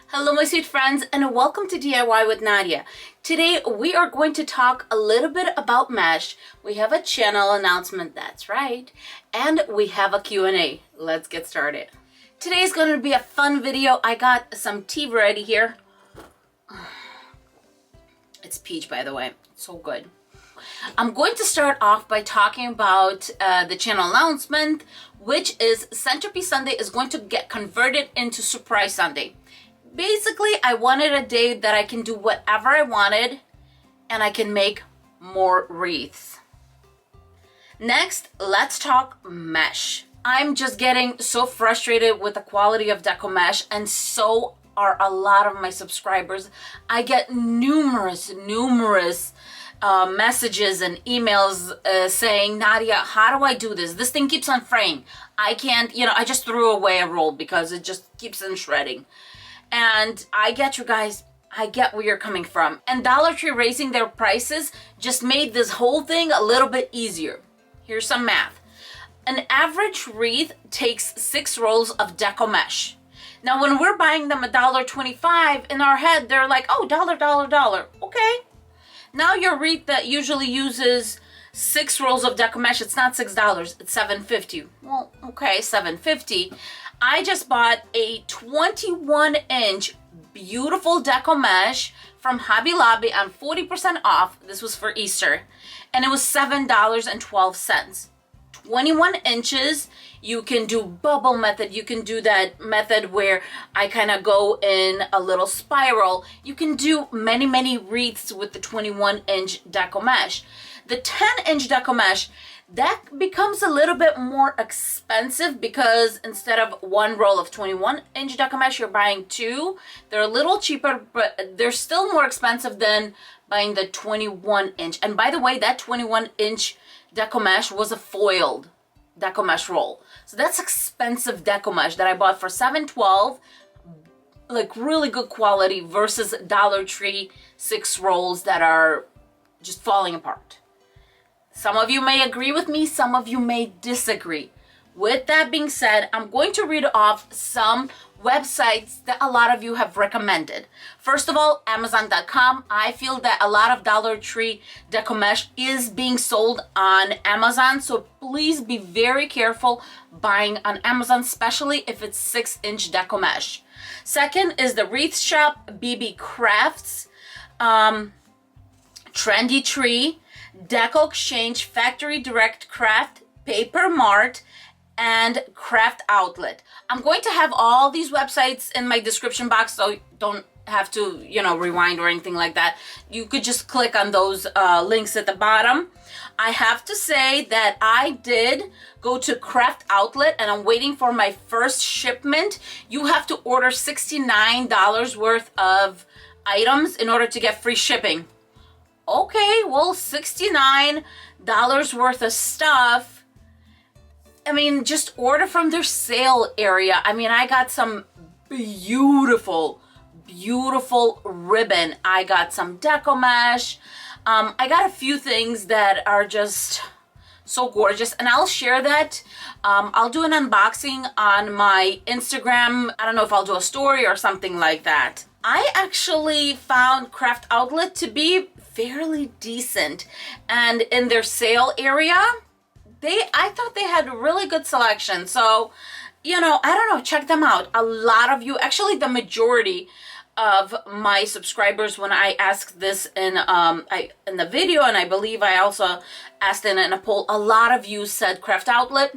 Hello my sweet friends and welcome to DIY with Nadia. Today we are going to talk a little bit about mesh. We have a channel announcement, that's right, and we have a Q&A. Let's get started. Today is going to be a fun video. I got some tea ready here. It's peach, by the way. It's so good. I'm going to start off by talking about the channel announcement, which is Centerpiece Sunday is going to get converted into Surprise Sunday. Basically, I wanted a day that I can do whatever I wanted and I can make more wreaths. Next, let's talk mesh. I'm just getting so frustrated with the quality of Deco mesh, and so are a lot of my subscribers. I get numerous messages and emails saying, Nadia, how do I do this? This thing keeps on fraying. I can't, I just threw away a roll because it just keeps on shredding. And I get you guys, I get where you're coming from. And Dollar Tree raising their prices just made this whole thing a little bit easier. Here's some math. An average wreath takes 6 rolls of Deco mesh. Now, when we're buying them $1.25, in our head, they're like, oh, dollar. Okay. Now your wreath that usually uses 6 rolls of Deco mesh, it's not $6, it's $7.50. Well, okay, $7.50. I just bought a 21-inch beautiful Deco mesh from Hobby Lobby on 40% off. This was for Easter, and it was $7.12. 21 inches. You can do bubble method. You can do that method where I kind of go in a little spiral. You can do many wreaths with the 21-inch Deco mesh. The 10-inch Deco mesh, that becomes a little bit more expensive because instead of 1 roll of 21-inch Deco mesh, you're buying 2. They're a little cheaper, but they're still more expensive than buying the 21-inch. And by the way, that 21-inch Deco mesh was a foiled Deco mesh roll. So that's expensive Deco mesh that I bought for $7.12, like really good quality, versus Dollar Tree 6 rolls that are just falling apart. Some of you may agree with me, some of you may disagree. With that being said, I'm going to read off some websites that a lot of you have recommended. First of all, Amazon.com. I feel that a lot of Dollar Tree Deco mesh is being sold on Amazon, so please be very careful buying on Amazon, especially if it's 6-inch Deco mesh. Second is the Wreath Shop, BB Crafts, Trendy Tree, Deco Exchange, Factory Direct Craft, Paper Mart, and Craft Outlet. I'm going to have all these websites in my description box, so you don't have to, rewind or anything like that. You could just click on those links at the bottom. I have to say that I did go to Craft Outlet and I'm waiting for my first shipment. You have to order $69 worth of items in order to get free shipping. Okay, well, $69 worth of stuff. I mean, just order from their sale area. I mean, I got some beautiful ribbon. I got some Deco mesh. I got a few things that are just so gorgeous, and I'll share that. I'll do an unboxing on my Instagram. I don't know if I'll do a story or something like that. I actually found Craft Outlet to be fairly decent, and in their sale area, I thought they had a really good selection. So, I don't know, check them out. A lot of you, actually the majority of my subscribers, when I asked this in the video, and I believe I also asked in a poll, a lot of you said Craft Outlet.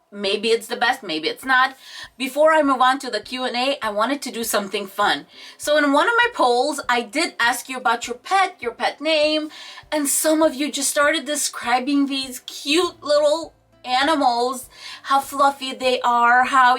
Maybe it's the best, maybe it's not. Before I move on to the Q&A, I wanted to do something fun. So in one of my polls, I did ask you about your pet name, and some of you just started describing these cute little animals, how fluffy they are, how,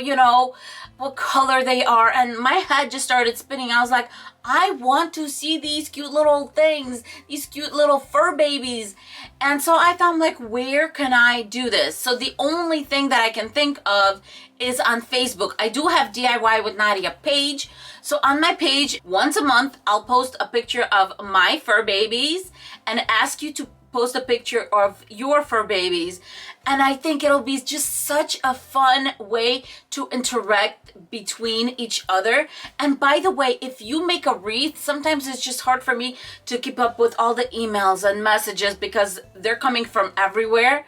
what color they are, and my head just started spinning. I was like, I want to see these cute little things, these cute little fur babies. And so I thought, I'm like, where can I do this? So the only thing that I can think of is on Facebook. I do have DIY with Nadia page. So on my page, once a month, I'll post a picture of my fur babies and ask you to post a picture of your fur babies. And I think it'll be just such a fun way to interact between each other. And by the way, if you make a wreath, sometimes it's just hard for me to keep up with all the emails and messages because they're coming from everywhere.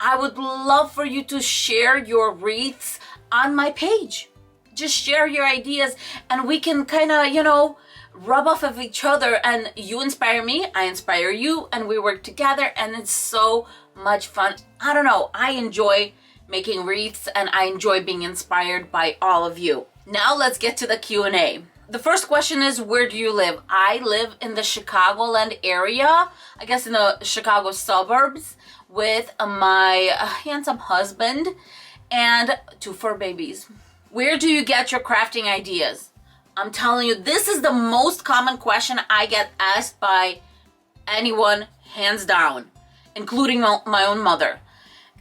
I would love for you to share your wreaths on my page. Just share your ideas and we can kind of, you know, rub off of each other, and you inspire me, I inspire you, and we work together, and it's so much fun. I don't know, I enjoy making wreaths and I enjoy being inspired by all of you. Now let's get to the Q&A. The first question is, where do you live? I live in the Chicagoland area, I guess in the Chicago suburbs, with my handsome husband and 2 fur babies. Where do you get your crafting ideas? I'm telling you, this is the most common question I get asked by anyone, hands down, including my own mother.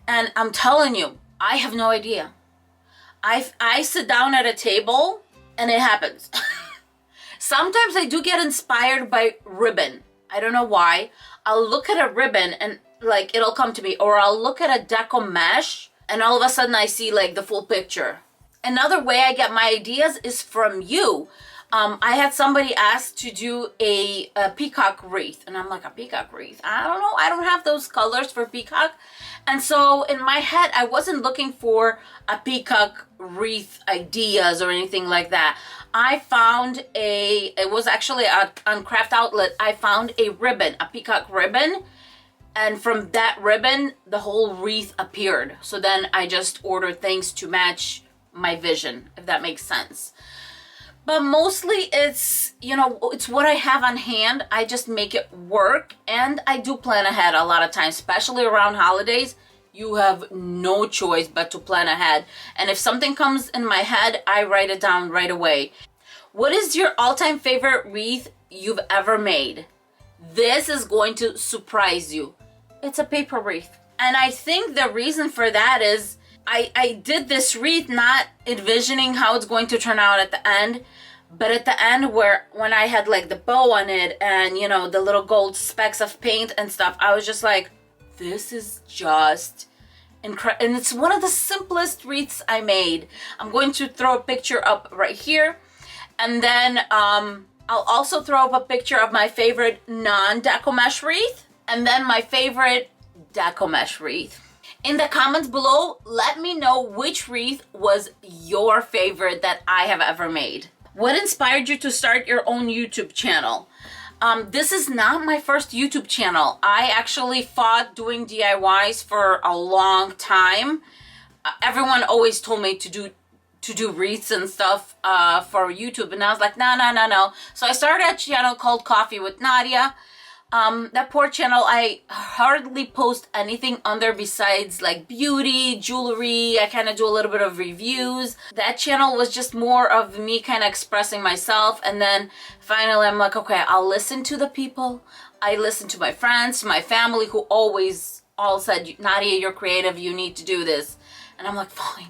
And I'm telling you, I have no idea. I sit down at a table and it happens. Sometimes I do get inspired by ribbon. I don't know why. I'll look at a ribbon and like it'll come to me, or I'll look at a Deco mesh and all of a sudden I see like the full picture. Another way I get my ideas is from you. I had somebody ask to do a peacock wreath, and I'm like, a peacock wreath? I don't know. I don't have those colors for peacock. And so in my head, I wasn't looking for a peacock wreath ideas or anything like that. I found it was actually on Craft Outlet, I found a ribbon, a peacock ribbon. And from that ribbon, the whole wreath appeared. So then I just ordered things to match my vision, if that makes sense. But mostly it's, you know, it's what I have on hand. I just make it work, and I do plan ahead a lot of times, especially around holidays. You have no choice but to plan ahead. And if something comes in my head, I write it down right away. What is your all-time favorite wreath you've ever made? This is going to surprise you. It's a paper wreath. And I think the reason for that is I did this wreath not envisioning how it's going to turn out at the end, but at the end when I had like the bow on it and, you know, the little gold specks of paint and stuff, I was just like, this is just incredible. And it's one of the simplest wreaths I made. I'm going to throw a picture up right here. And then I'll also throw up a picture of my favorite non-Deco mesh wreath and then my favorite Deco mesh wreath. In the comments below, let me know which wreath was your favorite that I have ever made. What inspired you to start your own YouTube channel? This is not my first YouTube channel. I actually fought doing DIYs for a long time. Everyone always told me to do wreaths and stuff for YouTube, and I was like, no. So I started a channel called Coffee with Nadia. That poor channel, I hardly post anything on there besides like beauty, jewelry. I kind of do a little bit of reviews. That channel was just more of me kind of expressing myself, and then finally I'm like, okay, I'll listen to the people. I listen to my friends, to my family, who always all said, Nadia, you're creative, you need to do this. And I'm like, fine.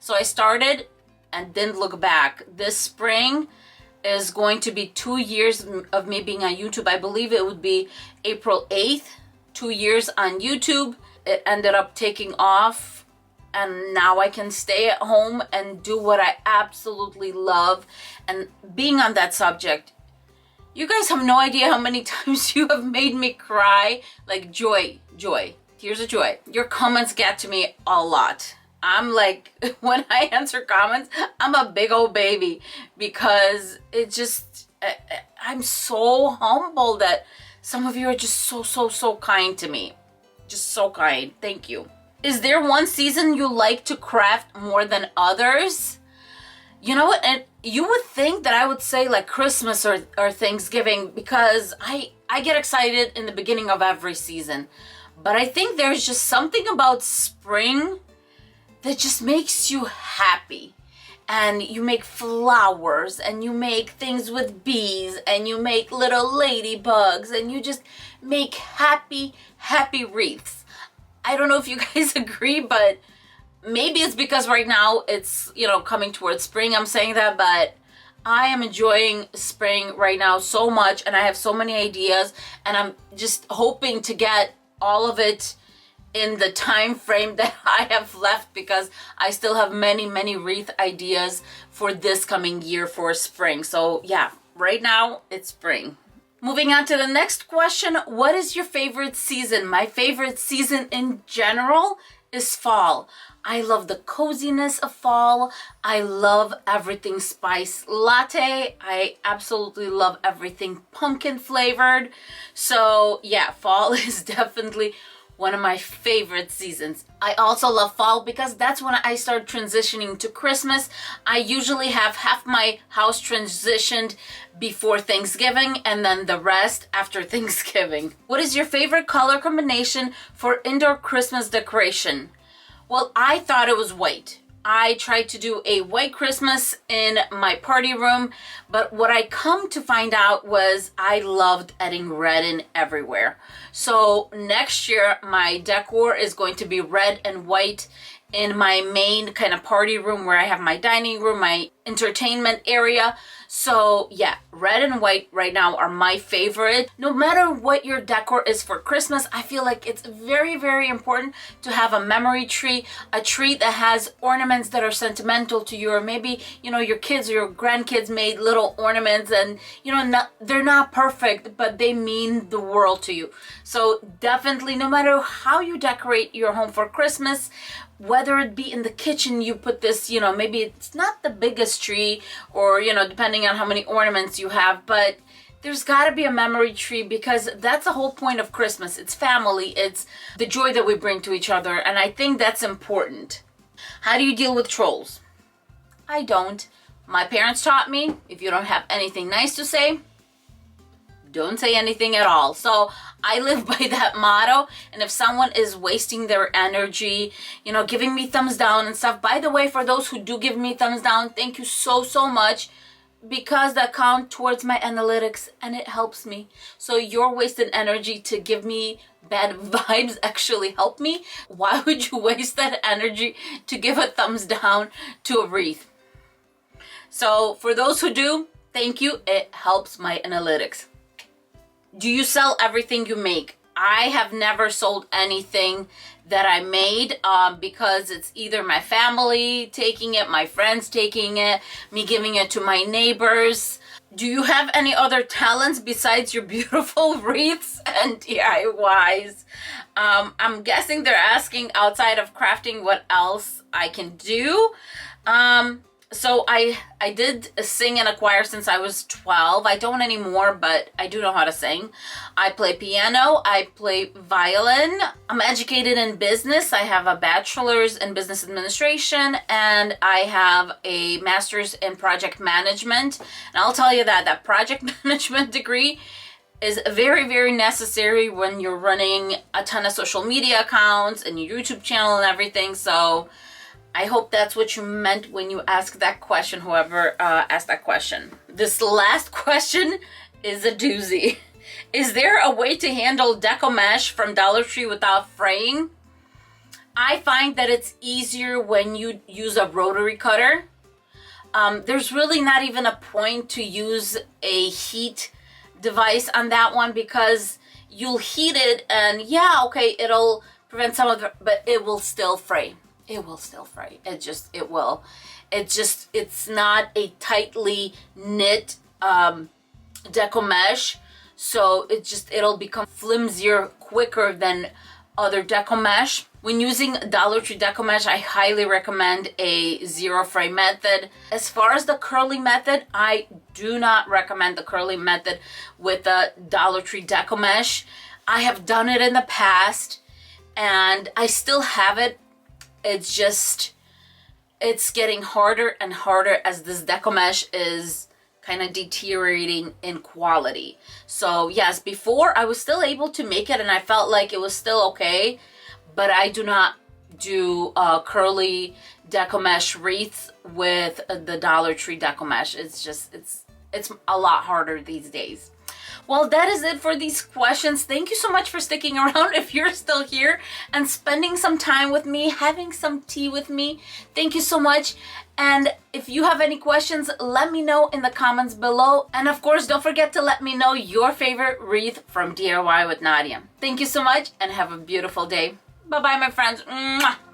So I started and didn't look back. This spring is going to be 2 years of me being on YouTube. I believe it would be April 8th, 2 years on YouTube. It ended up taking off, and now I can stay at home and do what I absolutely love. And being on that subject, you guys have no idea how many times you have made me cry. Like joy, tears of joy. Your comments get to me a lot. I'm like, when I answer comments, I'm a big old baby because it just, I'm so humbled that some of you are just so kind to me. Just so kind. Thank you. Is there one season you like to craft more than others? You know what? And you would think that I would say like Christmas or Thanksgiving, because I get excited in the beginning of every season. But I think there's just something about spring that just makes you happy. And you make flowers, and you make things with bees, and you make little ladybugs, and you just make happy wreaths. I don't know if you guys agree, but maybe it's because right now it's, you know, coming towards spring, I'm saying that, but I am enjoying spring right now so much, and I have so many ideas, and I'm just hoping to get all of it in the time frame that I have left, because I still have many wreath ideas for this coming year for spring. So yeah, right now it's spring. Moving on to the next question. What is your favorite season? My favorite season in general is fall. I love the coziness of fall. I love everything spice latte. I absolutely love everything pumpkin flavored. So yeah, fall is definitely one of my favorite seasons. I also love fall because that's when I start transitioning to Christmas. I usually have half my house transitioned before Thanksgiving and then the rest after Thanksgiving. What is your favorite color combination for indoor Christmas decoration? Well, I thought it was white. I tried to do a white Christmas in my party room, but what I come to find out was I loved adding red in everywhere. So next year, my decor is going to be red and white in my main kind of party room where I have my dining room, my entertainment area. So yeah, red and white right now are my favorite. No matter what your decor is for Christmas, I feel like it's very important to have a memory tree, a tree that has ornaments that are sentimental to you, or maybe, you know, your kids or your grandkids made little ornaments, and you know, they're not perfect, but they mean the world to you. So definitely, no matter how you decorate your home for Christmas, whether it be in the kitchen, you put this, you know, maybe it's not the biggest tree, or, you know, depending on how many ornaments you have, but there's got to be a memory tree, because that's the whole point of Christmas. It's family, it's the joy that we bring to each other, and I think that's important. How do you deal with trolls? I don't. My parents taught me, if you don't have anything nice to say, don't say anything at all. So I live by that motto. And if someone is wasting their energy, you know, giving me thumbs down and stuff, by the way, for those who do give me thumbs down, thank you so much, because that counts towards my analytics and it helps me. So your wasted energy to give me bad vibes actually help me. Why would you waste that energy to give a thumbs down to a wreath? So for those who do, thank you. It helps my analytics. Do you sell everything you make? I have never sold anything that I made because it's either my family taking it, my friends taking it, me giving it to my neighbors. Do you have any other talents besides your beautiful wreaths and DIYs? I'm guessing they're asking outside of crafting what else I can do. So I did sing in a choir since I was 12. I don't anymore, but I do know how to sing. I play piano. I play violin. I'm educated in business. I have a bachelor's in business administration, and I have a master's in project management. And I'll tell you that project management degree is very necessary when you're running a ton of social media accounts and your YouTube channel and everything. So I hope that's what you meant when you asked that question, whoever asked that question. This last question is a doozy. Is there a way to handle Deco mesh from Dollar Tree without fraying? I find that it's easier when you use a rotary cutter. There's really not even a point to use a heat device on that one, because you'll heat it and yeah, okay, it'll prevent some of the, but it will still fray. It will still fray. It will. It's not a tightly knit Deco mesh. So it'll become flimsier quicker than other Deco mesh. When using Dollar Tree Deco mesh, I highly recommend a zero fray method. As far as the curly method, I do not recommend the curly method with the Dollar Tree Deco mesh. I have done it in the past and I still have it. It's getting harder and harder as this Deco mesh is kind of deteriorating in quality. So yes, before I was still able to make it and I felt like it was still okay, but I do not do curly Deco mesh wreaths with the Dollar Tree Deco mesh. It's a lot harder these days. Well, that is it for these questions. Thank you so much for sticking around if you're still here and spending some time with me, having some tea with me. Thank you so much. And if you have any questions, let me know in the comments below. And of course, don't forget to let me know your favorite wreath from DIY with Nadia. Thank you so much and have a beautiful day. Bye-bye, my friends. Mwah.